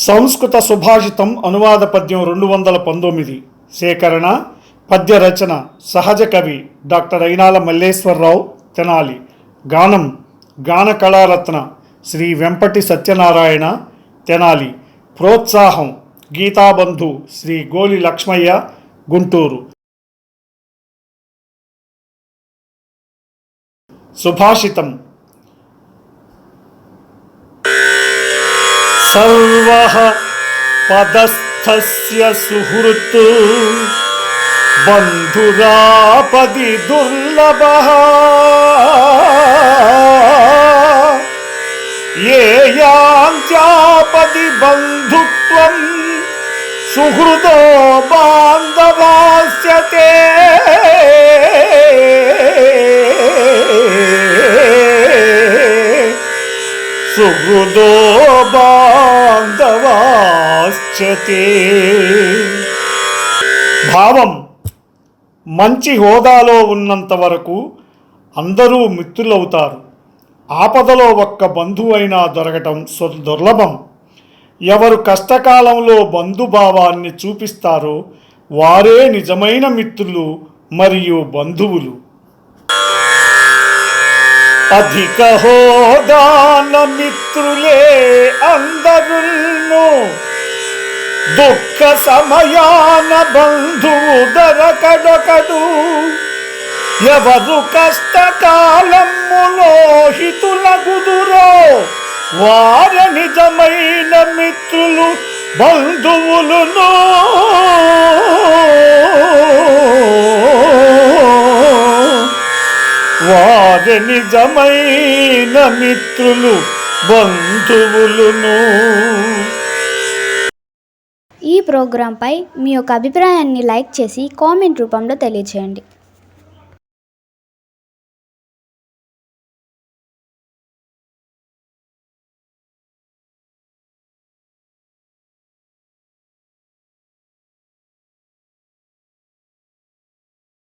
సంస్కృత సుభాషితం అనువాద పద్యం 219 సేకరణ పద్య రచన సహజ కవి డాక్టర్ అయినాల మల్లేశ్వరరావు తెనాలి. గానం గాన కళారత్న శ్రీ వెంపటి సత్యనారాయణ తెనాలి. ప్రోత్సాహం గీతాబంధు శ్రీ గోలి లక్ష్మయ్య గుంటూరు. సుభాషితం. సర్వః పదస్థస్య సుహృత్ బంధురాపది దుర్లభః యేయాంత్యాపది బంధుత్వం సుహృదో బాంధవాస్యతే. సుహృదో బాంధవాస్యతే. భావం: మంచి హోదాలో ఉన్నంత వరకు అందరూ మిత్రులవుతారు. ఆపదలో ఒక్క బంధువైనా దొరకటం దుర్లభం. ఎవరు కష్టకాలంలో బంధుభావాన్ని చూపిస్తారో వారే నిజమైన మిత్రులు మరియు బంధువులు. అధిక హోదాన మిత్రులే అందరును, దుఃఖ సమయాన బంధువు దొరకడొకడు. ఎవరు కష్టకాలములో హితులగుదురో వారి నిజమైన మిత్రులు బంధువులును. వారి నిజమైన మిత్రులు బంధువులును. ఈ ప్రోగ్రాంపై మీ యొక్క అభిప్రాయాన్ని లైక్ చేసి కామెంట్ రూపంలో తెలియజేయండి.